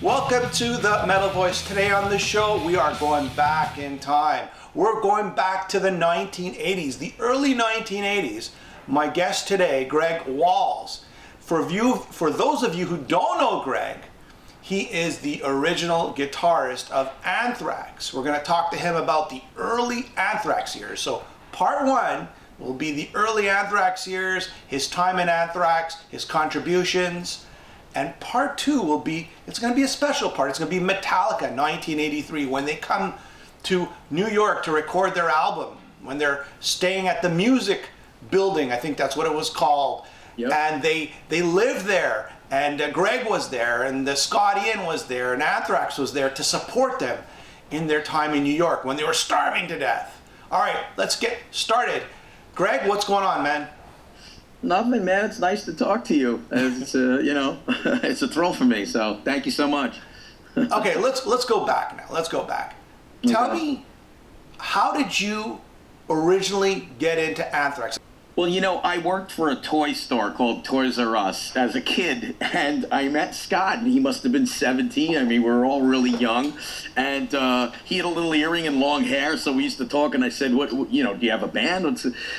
Welcome to the Metal Voice. Today on the show, we are going back in time. We're going back to the 1980s, the early 1980s. My guest today, Greg Walls. For those of you who don't know Greg, he is the original guitarist of Anthrax. We're going to talk to him about the early Anthrax years. So part one will be the early Anthrax years, his time in Anthrax, his contributions. And part two will be, it's going to be a special part. It's going to be Metallica 1983, when they come to New York to record their album, when they're staying at the Music Building, I think that's what it was called. Yep. And they lived there, and Greg was there, and Scott Ian was there, and Anthrax was there to support them in their time in New York when they were starving to death. All right, let's get started. Greg, what's going on, man? Nothing, man. It's nice to talk to you. It's it's a thrill for me. So thank you so much. Okay, let's go back now. Let's go back. Tell me, how did you originally get into Anthrax? Well, I worked for a toy store called Toys R Us as a kid, and I met Scott, and he must have been 17. I mean, we were all really young, and he had a little earring and long hair, so we used to talk, and I said, "What, do you have a band?"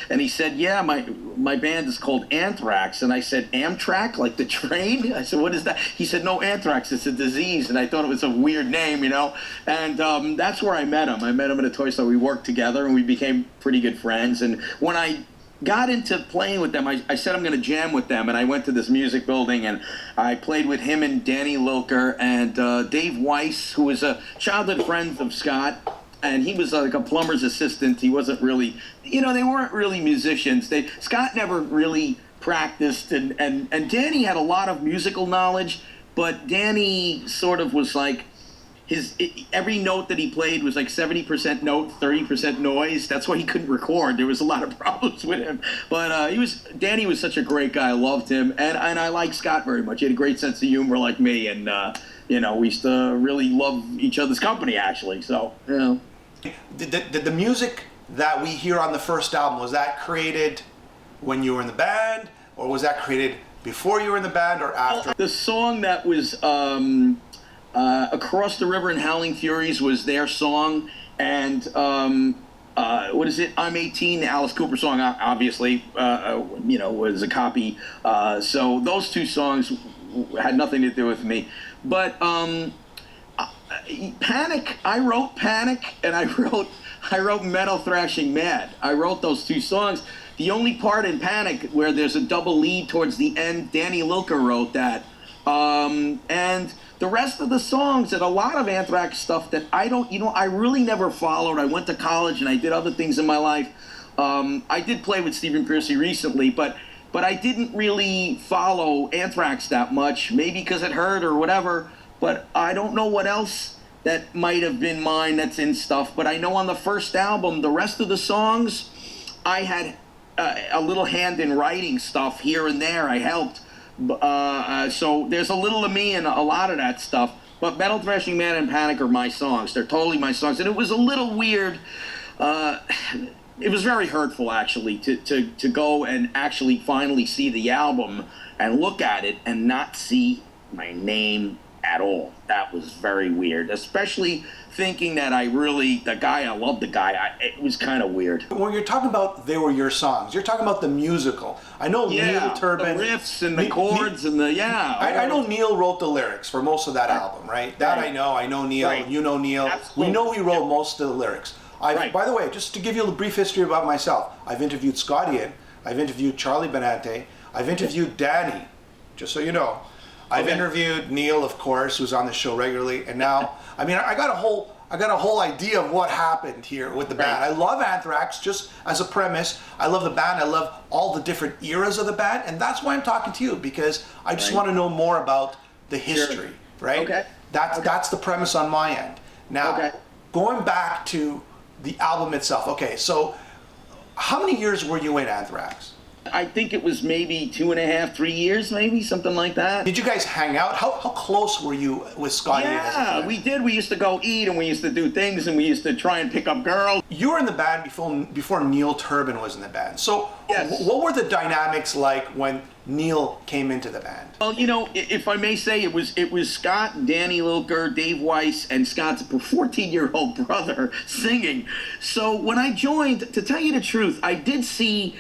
And he said, "Yeah, my band is called Anthrax," and I said, "Amtrak, like the train?" I said, "What is that?" He said, "No, anthrax, it's a disease," and I thought it was a weird name, and that's where I met him. I met him in a toy store. We worked together, and we became pretty good friends, and when I got into playing with them, I said I'm going to jam with them, and I went to this Music Building, and I played with him and Danny Lilker and Dave Weiss, who was a childhood friend of Scott, and he was like a plumber's assistant. He wasn't really, they weren't really musicians. Scott never really practiced, and Danny had a lot of musical knowledge, but Danny sort of was like, every note that he played was like 70% note, 30% noise. That's why he couldn't record. There was a lot of problems with him. But Danny was such a great guy. I loved him, and I liked Scott very much. He had a great sense of humor like me, and we used to really love each other's company, actually. So Did the music that we hear on the first album, was that created when you were in the band, or was that created before you were in the band or after? The song that was Across the River and Howling Furies was their song, and what is it? I'm 18, the Alice Cooper song, obviously, was a copy. So those two songs had nothing to do with me. But Panic, I wrote Panic, and I wrote Metal Thrashing Mad. I wrote those two songs. The only part in Panic where there's a double lead towards the end, Danny Lilker wrote that. And the rest of the songs and a lot of Anthrax stuff that I really never followed. I went to college and I did other things in my life. I did play with Stephen Pearcy recently, but I didn't really follow Anthrax that much, maybe because it hurt or whatever, but I don't know what else that might have been mine that's in stuff. But I know on the first album, the rest of the songs, I had a little hand in writing stuff here and there. I helped. So there's a little of me in a lot of that stuff, but Metal Thrashing Mad and Panic are my songs. They're totally my songs, and it was a little weird. It was very hurtful, actually, to go and actually finally see the album and look at it and not see my name at all. That was very weird, especially thinking that I loved the guy. It was kind of weird. When you're talking about they were your songs, you're talking about the musical. I know Neil Turbin. The riffs and the chords and the, I know Neil wrote the lyrics for most of that album, right? That right. I know Neil, right. You know Neil. Absolutely. We know he wrote most of the lyrics. Right. By the way, just to give you a brief history about myself, I've interviewed Scott Ian, I've interviewed Charlie Benante, I've interviewed Danny, just so you know. I've interviewed Neil, of course, who's on the show regularly, and now, I got a whole idea of what happened here with the band. I love Anthrax, just as a premise. I love the band. I love all the different eras of the band, and that's why I'm talking to you, because I just want to know more about the history, right? Okay. That's the premise on my end. Now, going back to the album itself. Okay, so how many years were you in Anthrax? I think it was maybe 2.5, 3 years, maybe, something like that. Did you guys hang out? How close were you with Scotty? Yeah, we did. We used to go eat, and we used to do things, and we used to try and pick up girls. You were in the band before Neil Turbin was in the band. So Yes. what were the dynamics like when Neil came into the band? Well, you know, if I may say, it was Scott, Danny Lilker, Dave Weiss, and Scott's 14-year-old brother singing. So when I joined, to tell you the truth, I did see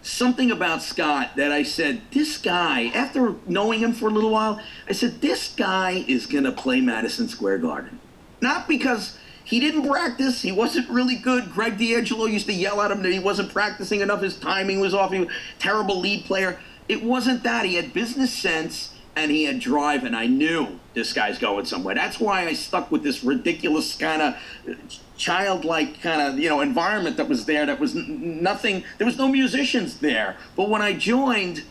something about Scott that I said, this guy, after knowing him for a little while, I said, this guy is going to play Madison Square Garden. Not because he didn't practice, he wasn't really good. Greg D'Angelo used to yell at him that he wasn't practicing enough, his timing was off, he was a terrible lead player. It wasn't that. He had business sense and he had drive, and I knew this guy's going somewhere. That's why I stuck with this ridiculous kind of childlike kind of, environment that was there. That was nothing. There was no musicians there. But when I joined,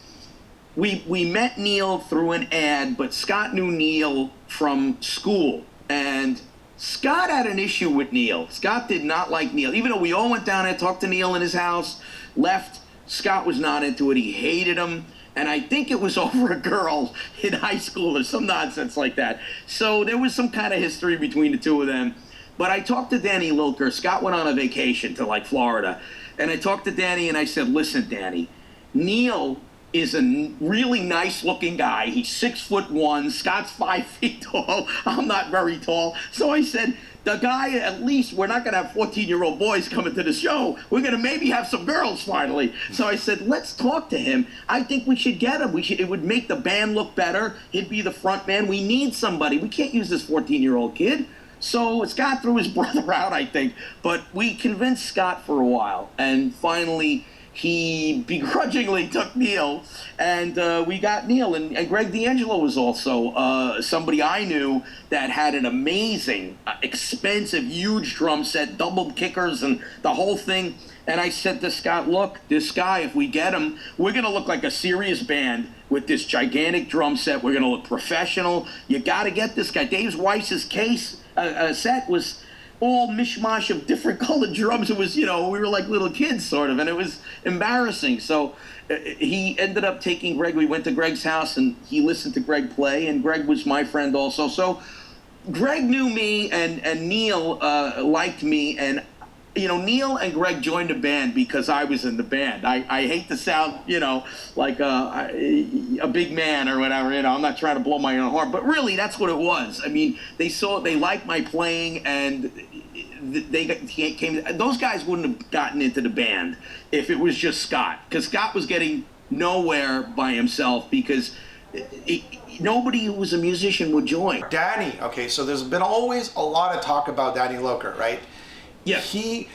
we met Neil through an ad, but Scott knew Neil from school, and Scott had an issue with Neil. Scott did not like Neil, even though we all went down there, talked to Neil in his house, left. Scott was not into it. He hated him. And I think it was over a girl in high school or some nonsense like that. So there was some kind of history between the two of them. But I talked to Danny Lilker. Scott went on a vacation to Florida. And I talked to Danny and I said, listen, Danny, Neil is a really nice looking guy. He's 6'1". Scott's 5 feet tall. I'm not very tall. So I said, the guy, at least, we're not going to have 14-year-old boys coming to the show. We're going to maybe have some girls finally. So I said, let's talk to him. I think we should get him. It would make the band look better. He'd be the front man. We need somebody. We can't use this 14-year-old kid. So Scott threw his brother out, I think. But we convinced Scott for a while. And finally, he begrudgingly took Neil, and we got Neil. And Greg D'Angelo was also somebody I knew that had an amazing, expensive, huge drum set, doubled kickers, and the whole thing. And I said to Scott, look, this guy, if we get him, we're going to look like a serious band with this gigantic drum set. We're going to look professional. You got to get this guy. Dave Weiss's set was all mishmash of different colored drums. It was, we were like little kids sort of, and it was embarrassing. So he ended up taking Greg. We went to Greg's house and he listened to Greg play, and Greg was my friend also. So Greg knew me, and Neil liked me, and Neil and Greg joined the band because I was in the band. I hate to sound, like a big man or whatever, I'm not trying to blow my own horn, but really that's what it was. I mean, they liked my playing, and those guys wouldn't have gotten into the band if it was just Scott, because Scott was getting nowhere by himself because nobody who was a musician would join. Danny, okay, so there's been always a lot of talk about Danny Lilker, right? Yeah. He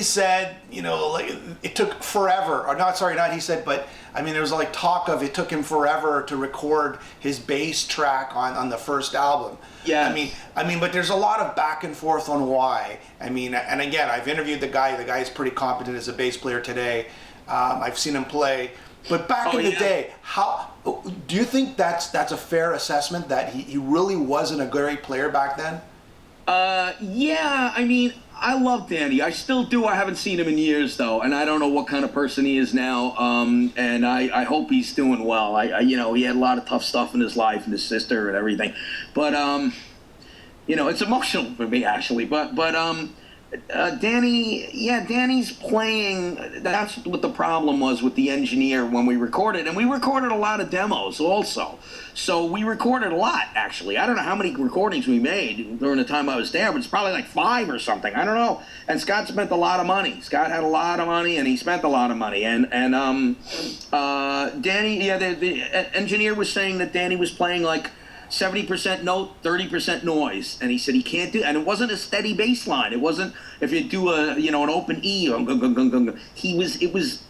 said, like it took forever, or not he said, but I mean, there was like talk of it took him forever to record his bass track on the first album. Yeah. I mean, but there's a lot of back and forth on why. I mean, and again, I've interviewed the guy. The guy is pretty competent as a bass player today. I've seen him play. But back in the day, how do you think that's a fair assessment that he really wasn't a great player back then? Yeah, I mean, I love Danny. I still do. I haven't seen him in years, though, and I don't know what kind of person he is now. And I hope he's doing well. He had a lot of tough stuff in his life, and his sister and everything. But it's emotional for me actually. But Danny's playing. That's what the problem was with the engineer when we recorded, and we recorded a lot of demos also. So we recorded a lot, actually. I don't know how many recordings we made during the time I was there, but it's probably like 5 or something. I don't know. And Scott spent a lot of money. Scott had a lot of money, and he spent a lot of money. And Danny, the engineer was saying that Danny was playing like 70% note, 30% noise, and he said he can't do, and it wasn't a steady bass line. It wasn't if you do an open E. It was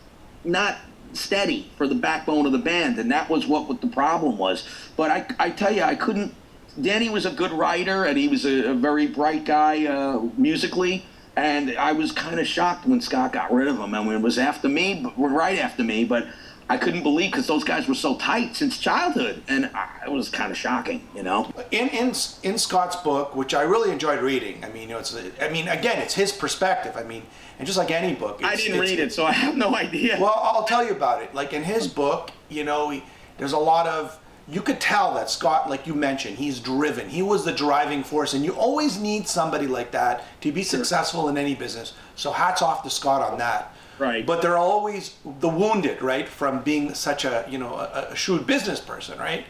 not steady for the backbone of the band, and that was what the problem was. But I tell you, I couldn't. Danny was a good writer, and he was a very bright guy musically. And I was kind of shocked when Scott got rid of him. I mean, it was after me, right after me, but I couldn't believe, because those guys were so tight since childhood, and it was kind of shocking, you know. In Scott's book, which I really enjoyed reading, I mean, you know, again, it's his perspective. I mean, and just like any book, I didn't read it, so I have no idea. Well, I'll tell you about it. Like in his book, you know, there's a lot of, you could tell that Scott, like you mentioned, he's driven. He was the driving force, and you always need somebody like that to be successful in any business. So hats off to Scott on that. Right. But there are always the wounded, right, from being such a, you know, a shrewd business person, right?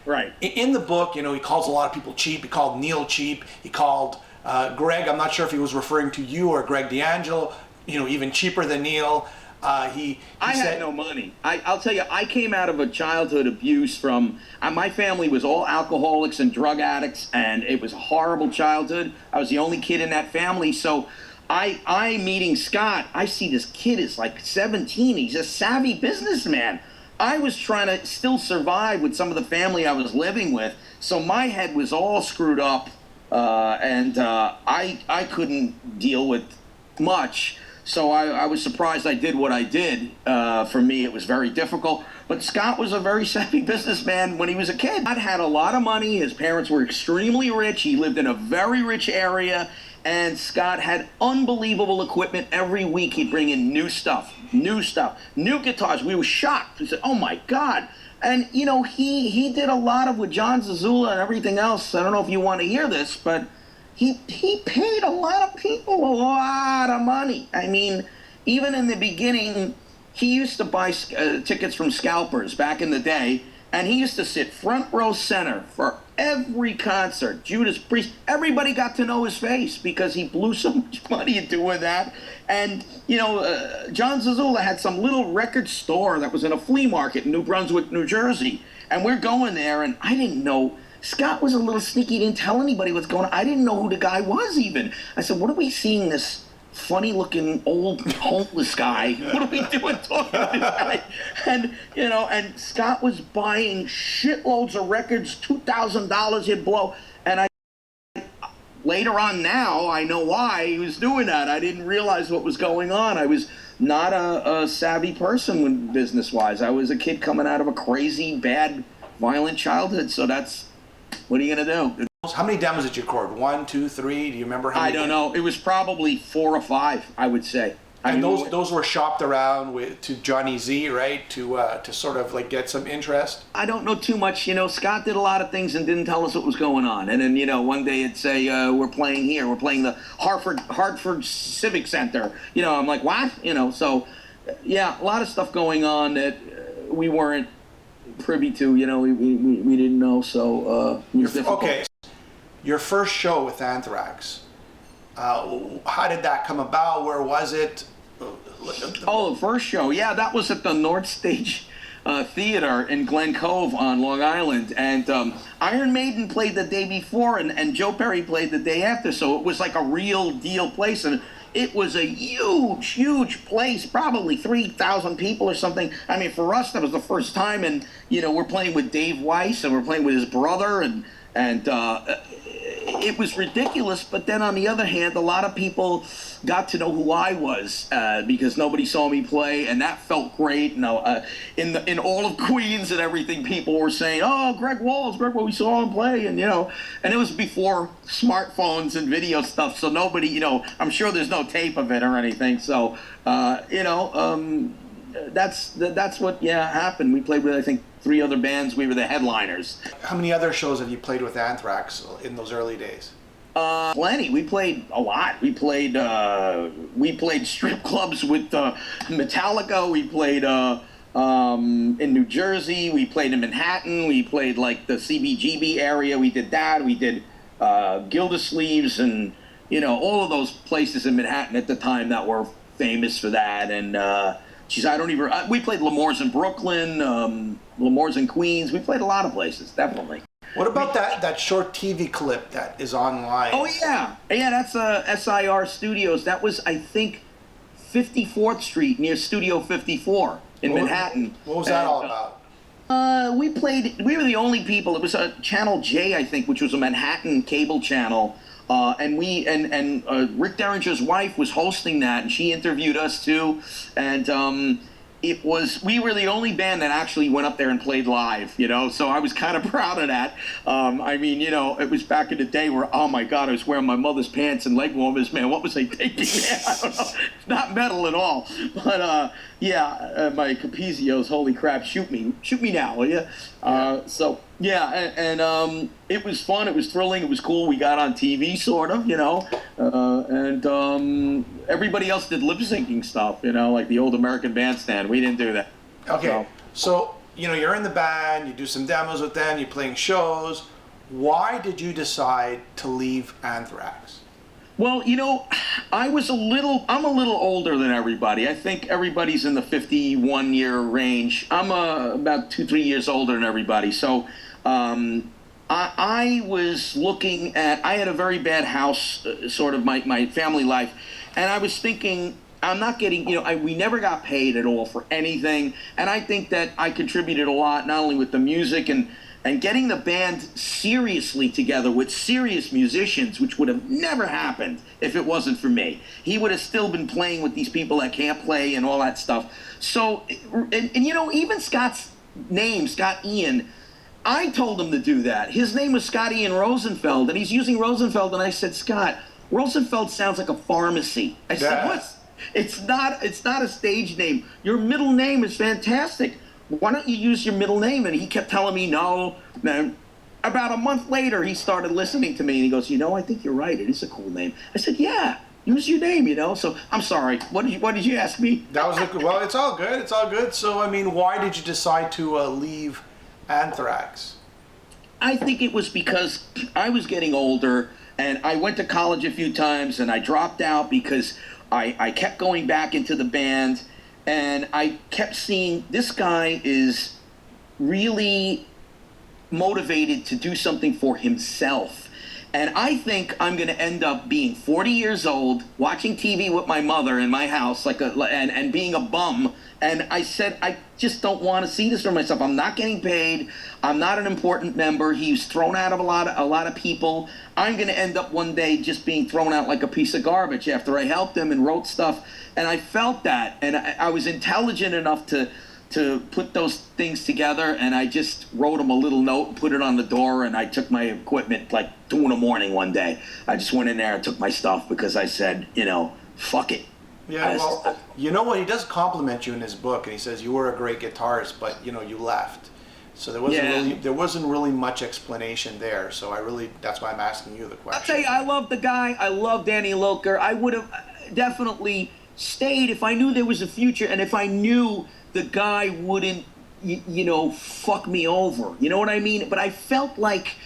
Right. In the book, you know, he calls a lot of people cheap. He called Neil cheap. He called Greg, I'm not sure if he was referring to you or Greg D'Angelo, you know, even cheaper than Neil. I had no money. I'll tell you, I came out of a childhood abuse from, my family was all alcoholics and drug addicts, and it was a horrible childhood. I was the only kid in that family, so I meeting Scott, I see this kid is like 17. He's a savvy businessman. I was trying to still survive with some of the family I was living with, so my head was all screwed up, and I couldn't deal with much. So I was surprised I did what I did. For me, it was very difficult. But Scott was a very savvy businessman when he was a kid. Scott had a lot of money. His parents were extremely rich. He lived in a very rich area. And Scott had unbelievable equipment. Every week he'd bring in new stuff, new guitars. We were shocked. We said, oh my God. And, you know, he did a lot of with John Zazula and everything else. I don't know if you want to hear this, but he paid a lot of people a lot of money. I mean, even in the beginning, he used to buy tickets from scalpers back in the day, and he used to sit front row center for every concert. Judas Priest, everybody got to know his face because he blew so much money doing that. And, you know, John Zazula had some little record store that was in a flea market in New Brunswick, New Jersey. And we're going there, and I didn't know. Scott was a little sneaky, didn't tell anybody what's going on. I didn't know who the guy was even. I said, what are we seeing this funny-looking old homeless guy? What are we doing talking to this guy? And, you know, and Scott was buying shitloads of records, $2,000 he'd blow. And later on now, I know why he was doing that. I didn't realize what was going on. I was not a savvy person when business-wise. I was a kid coming out of a crazy, bad, violent childhood, so that's, what are you going to do? How many demos did you record? 1, 2, 3? Do you remember how many? I don't know. It was probably 4 or 5, I would say. And those were shopped around to Johnny Z, right? To sort of like get some interest? I don't know too much. You know, Scott did a lot of things and didn't tell us what was going on. And then, you know, one day it'd say, we're playing here. We're playing the Hartford Civic Center. You know, I'm like, what? You know, so, yeah, a lot of stuff going on that we weren't privy to. You know, we didn't know, so it was difficult. Okay. Your first show with Anthrax, how did that come about? Where was it? Oh, the first show, yeah, that was at the North Stage Theater in Glen Cove on Long Island, and Iron Maiden played the day before, and Joe Perry played the day after, so it was like a real deal place, and it was a huge place, probably 3,000 people or something. I mean, for us, that was the first time, and, you know, we're playing with Dave Weiss, and we're playing with his brother, and it was ridiculous. But then on the other hand, a lot of people got to know who I was because nobody saw me play, and that felt great. In all of Queens and everything, people were saying, "Oh, Greg Walls, we saw him play," and, you know, and it was before smartphones and video stuff, so nobody, you know, I'm sure there's no tape of it or anything. So, you know, that's what happened. We played with, I think, 3 other bands. We were the headliners. How many other shows have you played with Anthrax in those early days? Plenty. We played a lot. We played strip clubs with Metallica. We played in New Jersey. We played in Manhattan. We played like the CBGB area. We did that. We did Gildersleeves and, you know, all of those places in Manhattan at the time that were famous for that. And we played L'Amour's in Brooklyn, L'Amour's in Queens. We played a lot of places, definitely. What about that short TV clip that is online? Oh, yeah. Yeah, that's SIR Studios. That was, I think, 54th Street near Studio 54 in Manhattan. What was that all about? We were the only people. It was Channel J, I think, which was a Manhattan cable channel. And Rick Derringer's wife was hosting that, and she interviewed us too. And we were the only band that actually went up there and played live, you know, so I was kind of proud of that. I mean, you know, it was back in the day where, oh my God, I was wearing my mother's pants and leg warmers, man. What was I thinking? I don't know. Not metal at all. But my Capizios, holy crap, shoot me now, will you? So yeah, and it was fun, it was thrilling, it was cool. We got on TV, sort of, you know, and everybody else did lip syncing stuff, you know, like the old American Bandstand. We didn't do that. Okay, so you know, you're in the band, you do some demos with them, you're playing shows. Why did you decide to leave Anthrax? Well, you know, I'm a little older than everybody. I think everybody's in the 51-year range. I'm about 2-3 years older than everybody. So I was looking at, I had a very bad house, sort of my family life, and I was thinking, I'm not getting, you know, we never got paid at all for anything, and I think that I contributed a lot, not only with the music and getting the band seriously together with serious musicians, which would have never happened if it wasn't for me. He would have still been playing with these people that can't play and all that stuff. So, and you know, even Scott's name, Scott Ian, I told him to do that. His name was Scott Ian Rosenfeld, and he's using Rosenfeld, and I said, Scott, Rosenfeld sounds like a pharmacy. I said, what? It's not a stage name. Your middle name is fantastic. Why don't you use your middle name? And he kept telling me, no, man. About a month later, he started listening to me, and he goes, you know, I think you're right. It is a cool name. I said, yeah, use your name, you know. So I'm sorry. What did you ask me? That was well, it's all good. It's all good. So, I mean, why did you decide to leave Anthrax? I think it was because I was getting older, and I went to college a few times, and I dropped out because I kept going back into the band. And I kept seeing this guy is really motivated to do something for himself. And I think I'm going to end up being 40 years old, watching TV with my mother in my house, and being a bum. And I said, I just don't want to see this for myself. I'm not getting paid. I'm not an important member. He was thrown out of a lot of people. I'm going to end up one day just being thrown out like a piece of garbage after I helped him and wrote stuff. And I felt that. And I was intelligent enough to put those things together, and I just wrote him a little note and put it on the door, and I took my equipment like 2 a.m. one day. I just went in there and took my stuff because I said, you know, fuck it. Yeah, well, you know what? He does compliment you in his book, and he says you were a great guitarist, but you know, you left. So there wasn't really much explanation there. So that's why I'm asking you the question. I'll tell you, I love the guy. I love Danny Loker. I would have definitely stayed if I knew there was a future, and if I knew the guy wouldn't, you know, fuck me over. You know what I mean? But I felt like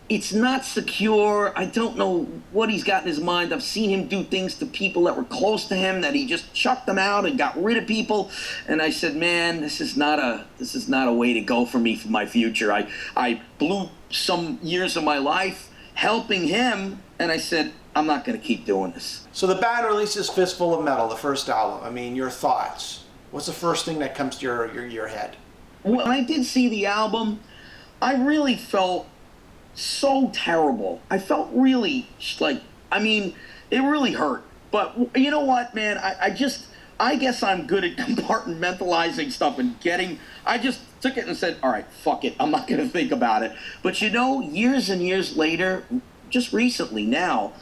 it's not secure. I don't know what he's got in his mind. I've seen him do things to people that were close to him that he just chucked them out and got rid of people. And I said, man, this is not a way to go for me for my future. I blew some years of my life helping him, and I said, I'm not going to keep doing this. So the band releases Fistful of Metal, the first album. I mean, your thoughts. What's the first thing that comes to your head? When I did see the album, I really felt so terrible. I felt really like, I mean, it really hurt. But you know what, man? I guess I'm good at compartmentalizing stuff and I just took it and said, all right, fuck it. I'm not going to think about it. But you know, years and years later, just recently now,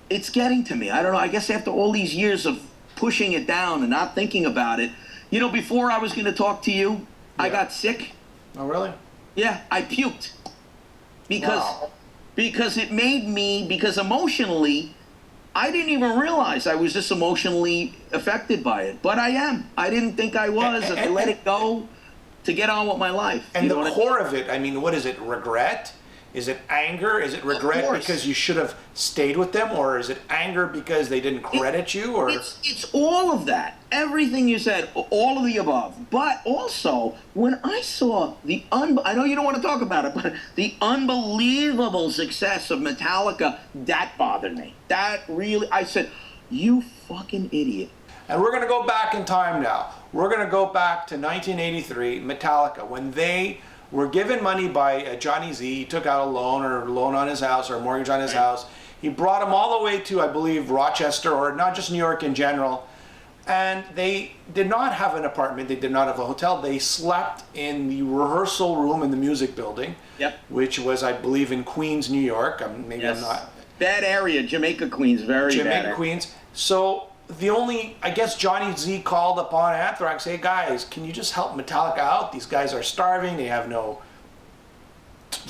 it's getting to me. I don't know. I guess after all these years of pushing it down and not thinking about it. You know, before I was going to talk to you, I got sick. Oh, really? Yeah, I puked. Because it made me, because emotionally, I didn't even realize I was this emotionally affected by it. But I am. I didn't think I was. And I let it go to get on with my life. And the core of it, I mean, what is it? Regret? Is it anger? Is it regret because you should have stayed with them? Or is it anger because they didn't credit you? Or It's all of that. Everything you said, all of the above. But also, when I saw I know you don't want to talk about it, but the unbelievable success of Metallica, that bothered me. That really, I said, you fucking idiot. And we're going to go back in time now. We're going to go back to 1983, Metallica, when they were given money by Johnny Z. He took out a loan on his house or a mortgage on his house. He brought him all the way to, I believe, Rochester, or not just New York in general. And they did not have an apartment. They did not have a hotel. They slept in the rehearsal room in the music building, Yep. which was, I believe, in Queens, New York. Maybe Yes. I'm not. Bad area, Jamaica, Queens, very bad. Jamaica, Queens. So I guess Johnny Z called upon Anthrax, hey guys, can you just help Metallica out? These guys are starving. They have no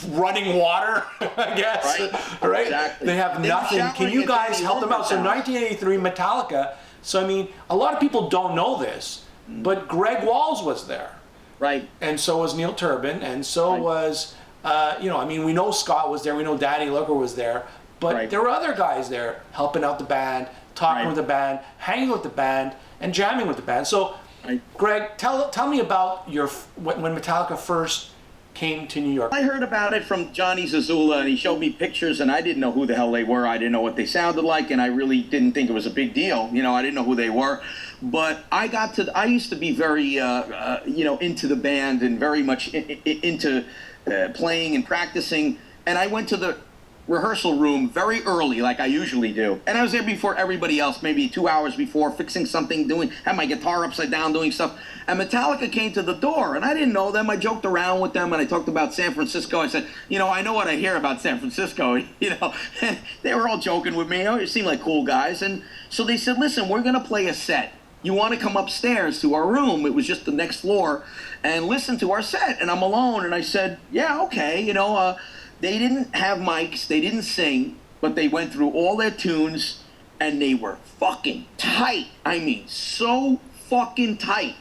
running water, I guess. Right? Exactly. They have They were nothing. Can showering you at guys Danny help them out? So Wilbur's house. 1983 Metallica. So I mean, a lot of people don't know this, but Greg Walls was there. Right. And so was Neil Turbin, and so Right. was, we know Scott was there, we know Danny Looker was there, but Right. there were other guys there helping out the band, talking Right. with the band, hanging with the band, and jamming with the band. So, Right. Greg, tell me about when Metallica first came to New York. I heard about it from Johnny Zazula, and he showed me pictures, and I didn't know who the hell they were. I didn't know what they sounded like, and I really didn't think it was a big deal. I didn't know who they were. But I used to be very, into the band and very much into playing and practicing. And I went to the rehearsal room very early, like I usually do. And I was there before everybody else, maybe 2 hours before, fixing something, had my guitar upside down, doing stuff. And Metallica came to the door, and I didn't know them. I joked around with them, and I talked about San Francisco. I said, I know what I hear about San Francisco, And they were all joking with me. It seemed like cool guys. And so they said, listen, we're going to play a set. You want to come upstairs to our room? It was just the next floor, and listen to our set. And I'm alone, and I said, yeah, okay, They didn't have mics, they didn't sing, but they went through all their tunes, and they were fucking tight. I mean, so fucking tight.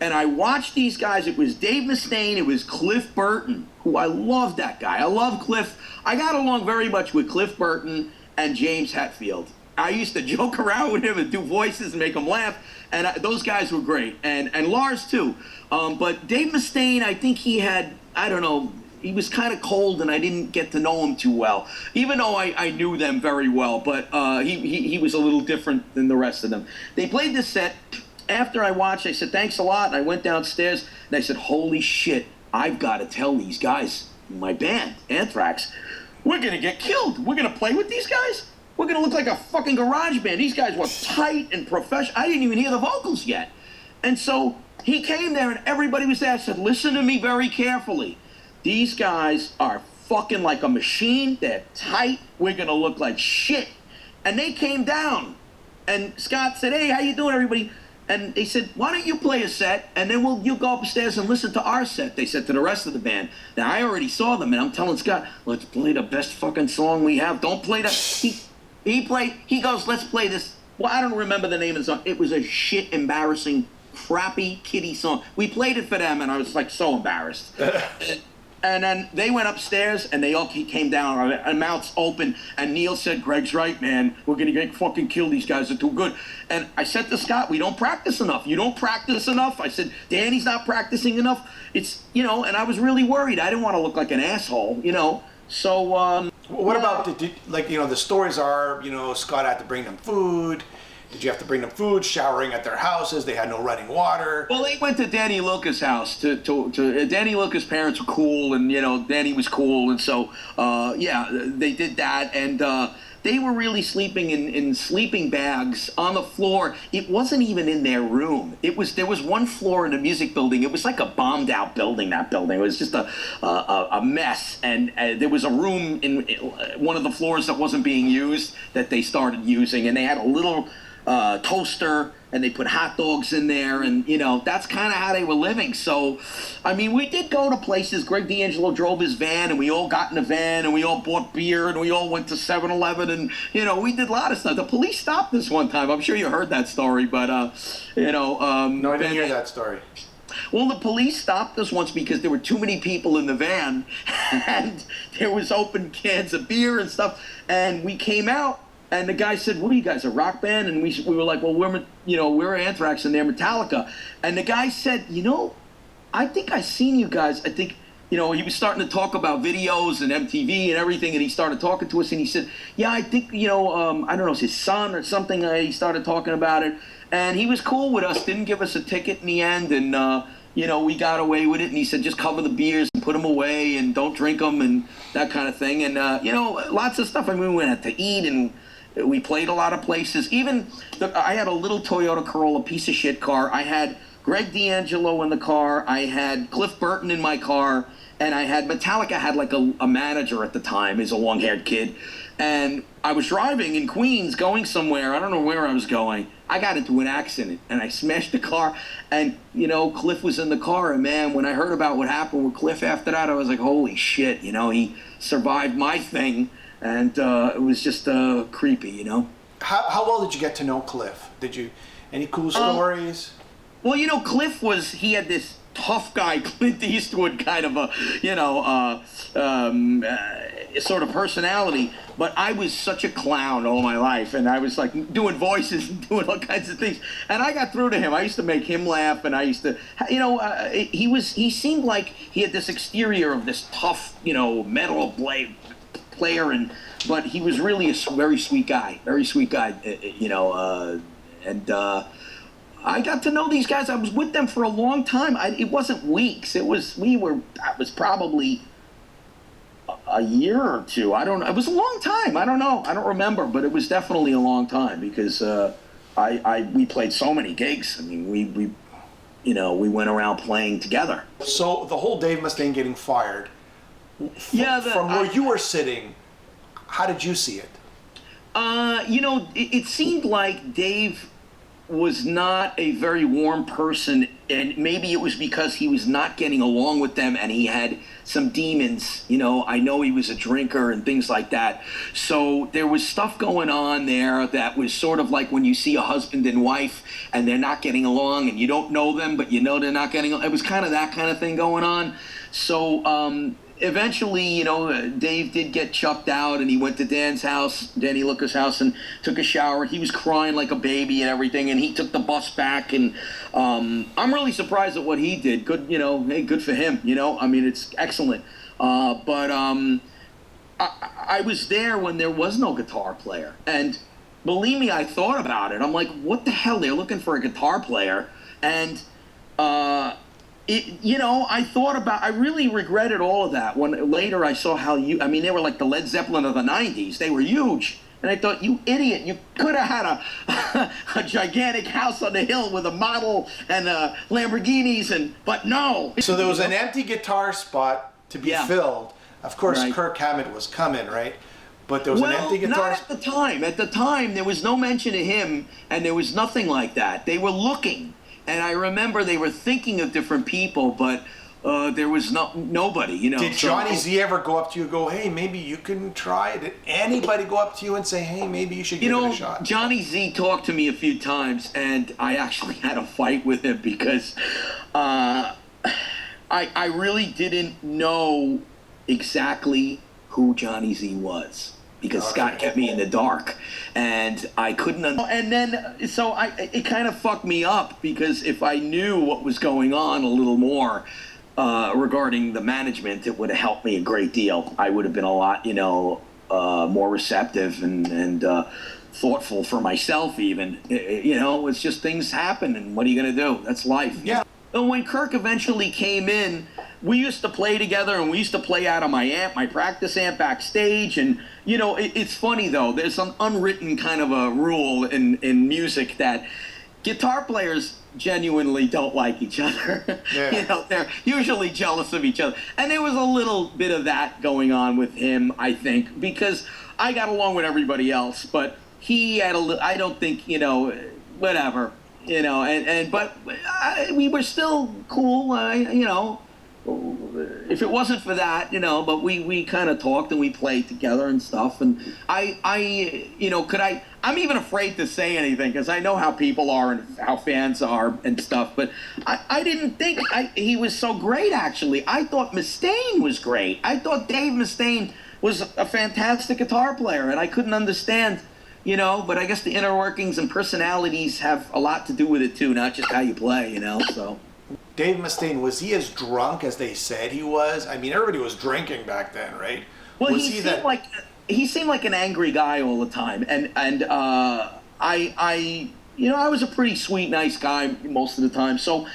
And I watched these guys. It was Dave Mustaine, it was Cliff Burton, who I love that guy. I love Cliff. I got along very much with Cliff Burton and James Hetfield. I used to joke around with him and do voices and make him laugh, and those guys were great. And Lars, too. But Dave Mustaine, I think he had, I don't know, he was kind of cold, and I didn't get to know him too well, even though I knew them very well. But he was a little different than the rest of them. They played this set. After I watched, I said, thanks a lot. And I went downstairs, and I said, holy shit, I've got to tell these guys, my band, Anthrax, we're going to get killed. We're going to play with these guys? We're going to look like a fucking garage band. These guys were tight and professional. I didn't even hear the vocals yet. And so he came there, and everybody was there. I said, listen to me very carefully. These guys are fucking like a machine. They're tight. We're going to look like shit. And they came down. And Scott said, hey, how you doing, everybody? And they said, why don't you play a set, and then you go upstairs and listen to our set, they said to the rest of the band. Now, I already saw them, and I'm telling Scott, let's play the best fucking song we have. Don't play that. He goes, let's play this. Well, I don't remember the name of the song. It was a shit, embarrassing, crappy, kiddie song. We played it for them, and I was, like, so embarrassed. And then they went upstairs, and they all came down, our mouths open, and Neil said, Greg's right, man. We're going to get fucking kill. These guys are too good. And I said to Scott, we don't practice enough. You don't practice enough. I said, Danny's not practicing enough. It's, and I was really worried. I didn't want to look like an asshole, So, what about, the stories are, Scott had to bring them food. Did you have to bring them food, showering at their houses? They had no running water. Well, they went to Danny Luca's house. Danny Luca's parents were cool, and Danny was cool, and so they did that, and they were really sleeping in sleeping bags on the floor. It wasn't even in their room. There was one floor in the music building. It was like a bombed out building. That building, it was just a mess, and there was a room in one of the floors that wasn't being used that they started using, and they had a little toaster, and they put hot dogs in there, and that's kind of how they were living. So I mean, we did go to places. Greg D'Angelo drove his van, and we all got in a van, and we all bought beer, and we all went to 7-Eleven, and we did a lot of stuff. The police stopped us one time. I'm sure you heard that story, but no, I didn't hear that story. Well, the police stopped us once because there were too many people in the van, and there was open cans of beer and stuff, and we came out. And the guy said, what are you guys, a rock band? And we were like, well, we're Anthrax and they're Metallica. And the guy said, I think I seen you guys. I think, he was starting to talk about videos and MTV and everything. And he started talking to us and he said, yeah, I think, I don't know, it's his son or something. He started talking about it. And he was cool with us, didn't give us a ticket in the end. And, we got away with it. And he said, just cover the beers and put them away and don't drink them and that kind of thing. And, lots of stuff. I mean, we went out to eat and, We played a lot of places. Even I had a little Toyota Corolla, piece of shit car. I had Greg D'Angelo in the car. I had Cliff Burton in my car. And I had Metallica had like a manager at the time. He's a long-haired kid. And I was driving in Queens going somewhere. I don't know where I was going. I got into an accident and I smashed the car. And, you know, Cliff was in the car. And, man, when I heard about what happened with Cliff after that, I was like, holy shit. You know, he survived my thing. And it was just creepy, you know. How well did you get to know Cliff? Any cool stories? Well, you know, Cliff he had this tough guy, Clint Eastwood kind of a, you know, sort of personality. But I was such a clown all my life, and I was like doing voices and doing all kinds of things. And I got through to him. I used to make him laugh, and I used to, you know, he seemed like he had this exterior of this tough, you know, metal player, but he was really a very sweet guy, you know, I got to know these guys. I was with them for a long time. It wasn't weeks. It was probably a year or two. I don't know. It was a long time. I don't know. I don't remember, but it was definitely a long time because we played so many gigs. I mean, we you know, we went around playing together. So the whole Dave Mustaine getting fired. From where you were sitting, how did you see it? You know, it seemed like Dave was not a very warm person, and maybe it was because he was not getting along with them and he had some demons. You know, I know he was a drinker and things like that. So there was stuff going on there that was sort of like when you see a husband and wife and they're not getting along and you don't know them, but you know they're not getting along. It was kind of that kind of thing going on. So eventually, you know, Dave did get chucked out, and he went to Danny Looker's house, and took a shower. He was crying like a baby and everything, and he took the bus back. And I'm really surprised at what he did. Good, you know, hey, good for him. You know, I mean, it's excellent. But I was there when there was no guitar player, and believe me, I thought about it. I'm like, what the hell? They're looking for a guitar player, and you know, I really regretted all of that when later I saw I mean, they were like the Led Zeppelin of the 90s. They were huge. And I thought, you idiot, you could have had a gigantic house on the hill with a model and Lamborghinis, but no. So there was an empty guitar spot to be filled. Of course, right. Kirk Hammett was coming, right? But there was an empty guitar spot. Not at the time. At the time, there was no mention of him, and there was nothing like that. They were looking. And I remember they were thinking of different people, but there was nobody, you know. Did Johnny Z ever go up to you and go, hey, maybe you can try? Did anybody go up to you and say, hey, maybe you should give it a shot? Johnny Z talked to me a few times, and I actually had a fight with him because I really didn't know exactly who Johnny Z was. Because Scott kept me in the dark, and I couldn't. And then, so it kind of fucked me up, because if I knew what was going on a little more regarding the management, it would have helped me a great deal. I would have been a lot, you know, more receptive and thoughtful for myself. Even, you know, it's just things happen, and what are you gonna do? That's life. Yeah. And when Kirk eventually came in, we used to play together, and we used to play out of my practice amp backstage. And, you know, it's funny, though. There's some unwritten kind of a rule in music that guitar players genuinely don't like each other. Yeah. You know, they're usually jealous of each other. And there was a little bit of that going on with him, I think, because I got along with everybody else, but he had I don't think, you know, whatever. You know, but we were still cool, you know, if it wasn't for that, you know, but we kind of talked and we played together and stuff. And you know, I'm even afraid to say anything, because I know how people are and how fans are and stuff, but I didn't think he was so great, actually. I thought Mustaine was great. I thought Dave Mustaine was a fantastic guitar player, and I couldn't understand, you know, but I guess the inner workings and personalities have a lot to do with it too, not just how you play, you know, so. Dave Mustaine, was he as drunk as they said he was? I mean, everybody was drinking back then, right? Well, he seemed like an angry guy all the time, and I you know, I was a pretty sweet, nice guy most of the time, so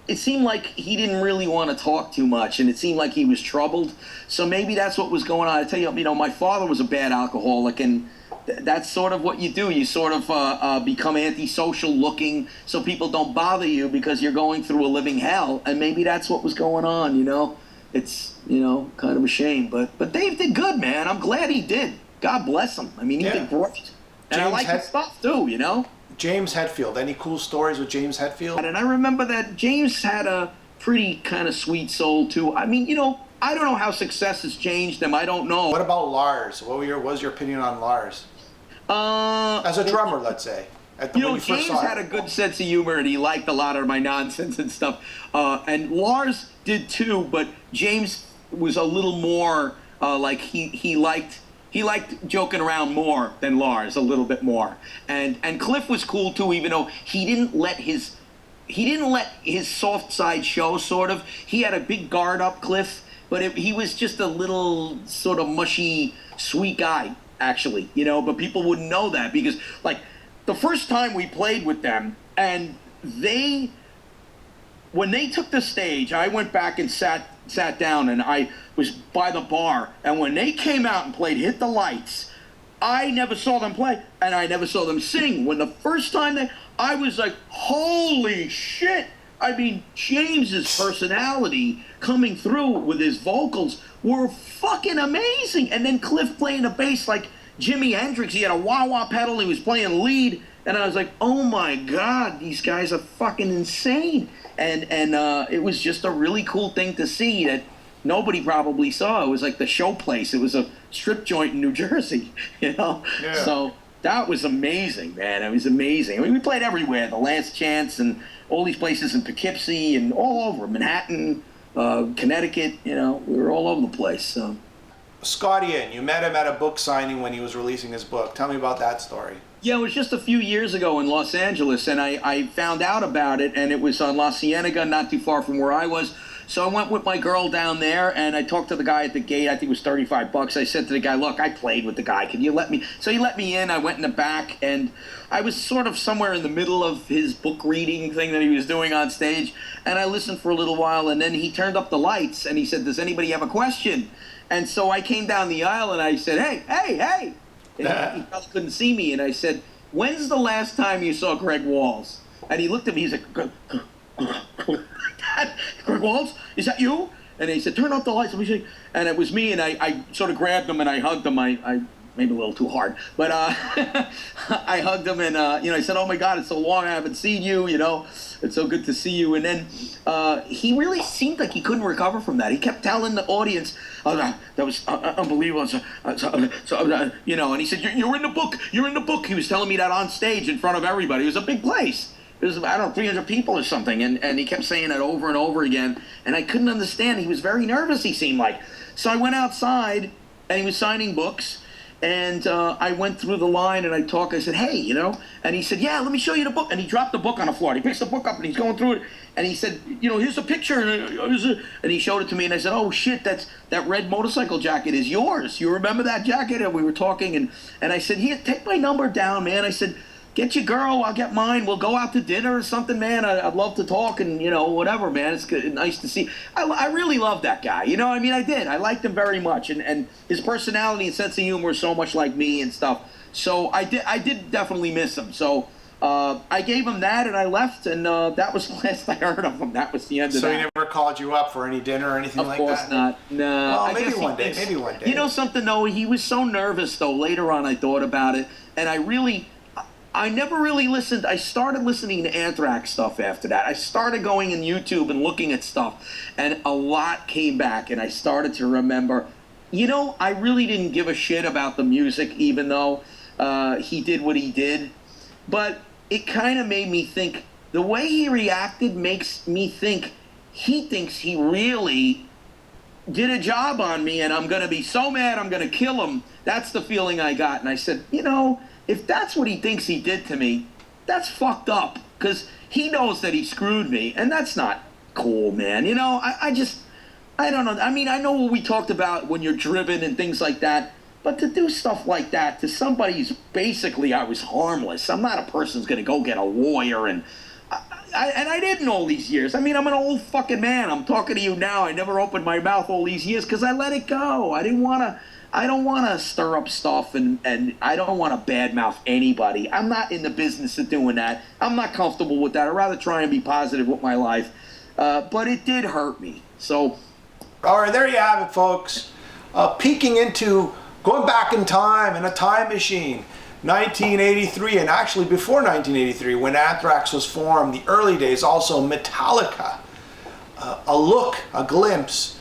it seemed like he didn't really want to talk too much, and it seemed like he was troubled, so maybe that's what was going on. I tell you, you know, my father was a bad alcoholic, and that's sort of what you do. You sort of become antisocial looking so people don't bother you because you're going through a living hell. And maybe that's what was going on, you know. It's, you know, kind of a shame. But Dave did good, man. I'm glad he did. God bless him. I mean, he did great. And I like his stuff, too, you know. James Hetfield. Any cool stories with James Hetfield? And I remember that James had a pretty kind of sweet soul, too. I mean, you know, I don't know how success has changed him. I don't know. What about Lars? What was your opinion on Lars? As a drummer, let's say. You know, James had a good sense of humor, and he liked a lot of my nonsense and stuff. And Lars did too, but James was a little more like he liked joking around more than Lars, a little bit more. And Cliff was cool too, even though he didn't let his soft side show. Sort of, he had a big guard up, Cliff, but he was just a little sort of mushy, sweet guy. Actually, you know, but people wouldn't know that because, like, the first time we played with them, and when they took the stage, I went back and sat down, and I was by the bar, and when they came out and played Hit the Lights, I never saw them play, and I never saw them sing. When the first time I was like, holy shit! I mean, James's personality coming through with his vocals were fucking amazing. And then Cliff playing the bass like Jimi Hendrix. He had a wah-wah pedal. He was playing lead. And I was like, oh my God, these guys are fucking insane. And it was just a really cool thing to see that nobody probably saw. It was like the show place. It was a strip joint in New Jersey, you know? Yeah. So that was amazing, man. It was amazing. I mean, we played everywhere. The Last Chance and all these places in Poughkeepsie and all over. Manhattan, Connecticut, you know, we were all over the place. So. Scott Ian, you met him at a book signing when he was releasing his book. Tell me about that story. Yeah, it was just a few years ago in Los Angeles, and I found out about it, and it was on La Cienega, not too far from where I was. So I went with my girl down there, and I talked to the guy at the gate. I think it was $35. I said to the guy, look, I played with the guy. Can you let me? So he let me in. I went in the back, and I was sort of somewhere in the middle of his book reading thing that he was doing on stage, and I listened for a little while, and then he turned up the lights, and he said, does anybody have a question? And so I came down the aisle, and I said, hey. And he probably couldn't see me, and I said, when's the last time you saw Greg Walls? And he looked at me, he's like, Greg Walls, is that you? And he said, turn off the lights. And it was me, and I sort of grabbed him and I hugged him. I maybe a little too hard, but I hugged him and I said, oh my God, it's so long I haven't seen you. You know, it's so good to see you. And then he really seemed like he couldn't recover from that. He kept telling the audience, oh, that was unbelievable. And he said, you're in the book. You're in the book. He was telling me that on stage in front of everybody. It was a big place. It was, I don't know, 300 people or something, and he kept saying it over and over again, and I couldn't understand. He was very nervous, he seemed like. So I went outside, and he was signing books, and I went through the line, and I said, hey, and he said, yeah, let me show you the book, and he dropped the book on the floor. He picks the book up, and he's going through it, and he said, here's a picture, and he showed it to me, and I said, oh, shit, that red motorcycle jacket is yours. You remember that jacket? And we were talking, and I said, here, take my number down, man. I said, get your girl, I'll get mine. We'll go out to dinner or something, man. I'd love to talk and, whatever, man. It's good, nice to see. I really love that guy. I did. I liked him very much. And his personality and sense of humor is so much like me and stuff. So I did definitely miss him. So I gave him that and I left. And that was the last I heard of him. That was the end of that. So he never called you up for any dinner or anything like that? Of course not. No. Well, maybe one day. Maybe one day. You know something, though? He was so nervous, though. Later on, I thought about it. And I never really listened. I started listening to Anthrax stuff after that. I started going in YouTube and looking at stuff, and a lot came back, and I started to remember, I really didn't give a shit about the music, even though he did what he did. But it kind of made me think, the way he reacted makes me think he thinks he really did a job on me, and I'm going to be so mad I'm going to kill him. That's the feeling I got. And I said, if that's what he thinks he did to me, that's fucked up. Because he knows that he screwed me, and that's not cool, man. I don't know. I mean, I know what we talked about when you're driven and things like that, but to do stuff like that to somebody who's basically, I was harmless. I'm not a person who's going to go get a lawyer, and and I didn't all these years. I mean, I'm an old fucking man. I'm talking to you now. I never opened my mouth all these years because I let it go. I don't want to stir up stuff, and I don't want to badmouth anybody. I'm not in the business of doing that. I'm not comfortable with that. I'd rather try and be positive with my life. But it did hurt me. So, all right, there you have it, folks. Peeking into going back in time in a time machine. 1983, and actually before 1983, when Anthrax was formed, the early days, also Metallica. A glimpse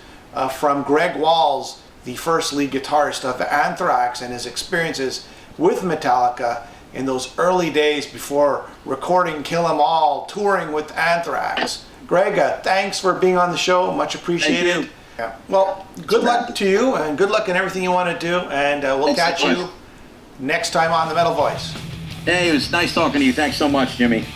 from Greg Walls, the first lead guitarist of Anthrax, and his experiences with Metallica in those early days before recording Kill 'Em All, touring with Anthrax. Greg, thanks for being on the show. Much appreciated. Thank you. Yeah. Well, good luck to you, and good luck in everything you want to do, and we'll catch you next time on The Metal Voice. Hey, it was nice talking to you. Thanks so much, Jimmy.